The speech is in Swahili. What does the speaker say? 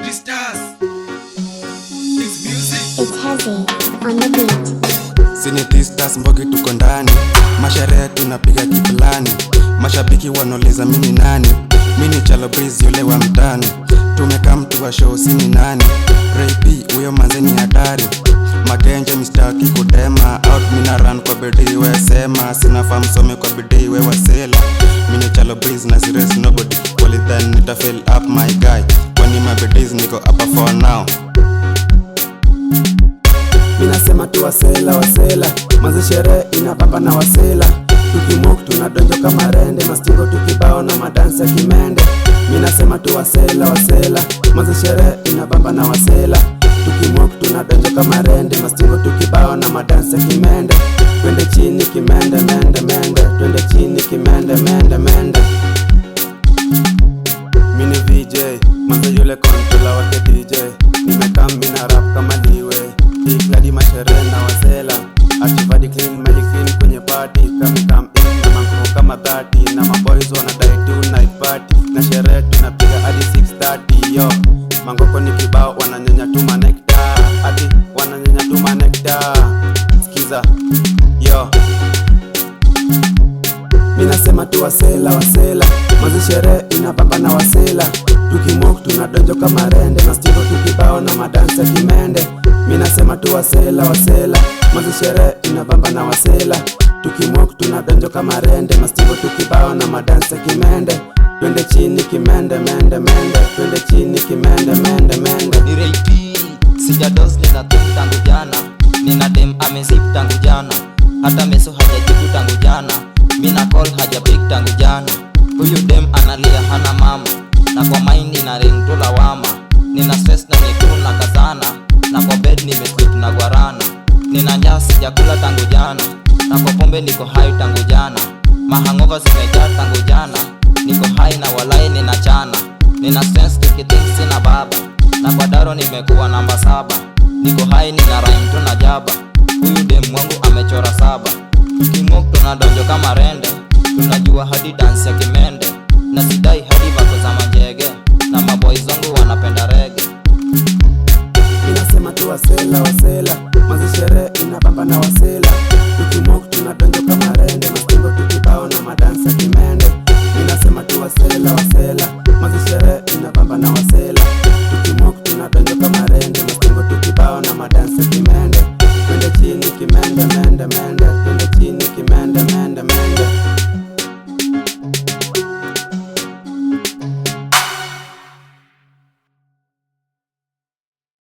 It's heavy on the beat. Sini T-Stars Mbogi tuko ndani, masherehe tunapiga kiplani, mashabiki wanauliza mimi nani, mini Chalo Breeze yule wa mtani, tumekaa mtu wa show sini nani, Ray P uyo manze ni hatari, Magenje mistaki kudema, out mina run kwa bidii we sema, sinafaa msome kwa bidii we wasela, mini Chalo Breeze na serious nobody, walidhani nita fill up my guy, kwani mabidiz niko hapa for now. Minasema tu wasela wasela, mazi sherehe inabamba na wasela, tukimok tunadonjo kama rende, mastingo tukibao na madansi ya kimende. Minasema tu wasela wasela, mazi sherehe inabamba na wasela, tukimok tunadonjo kama rende, mastingo tukibao na madansi ya kimende. Twende chini kimende mende mende, twende chini kimende mende mende. Mini VJ, mazi yule controller wake DJ, nimekam mina rap kama liwe Ikladi masherehe na wasela, ativadi clean, maji clean kwenye party, come in na mango kama 30, na maboys wanadai tu night party, na sherehe tunapiga hadi 6:30 yo. Mangoko ni kibao wananyanya tu manekta, ati wananyanya tu manekta. Skiza yo. Minasema tu wasela wasela, mazi sherehe inabamba na wasela, tukimok tunadonjo kama rende, mastingo tukibao na madansi ya kimende. Minasema tu wasela wasela, mazi sherehe inabamba na wasela, tukimok tunadonjo kama rende, mastingo tukibao na madansi ya kimende. Twende chini kimende mende mende, twende chini kimende mende mende. Ni Ray P, sijados nina tangu jana, nina dem amezip tangu jana, hata meso hajajibu tangu jana, mina call hajapik tangu jana. Huyu dem analia hana mama, na kwa mind na ring tu lawama, nina stress na nitu na kazana, na kwa bed nimesleep na guarana, nina njaa sijakula tangu jana, na kwa pombe niko high tangu jana, mahangova zimejaa tangu jana, niko high na walai nina chana, nina stress tukithink sina baba, na kwa daro nimekuwa namba 7, niko high nina rhyme tu na jaba. Huyu dem wangu amechora 7, tukimok tunadonjo kama rende, tunajua hadi dance ya kimende, na sidai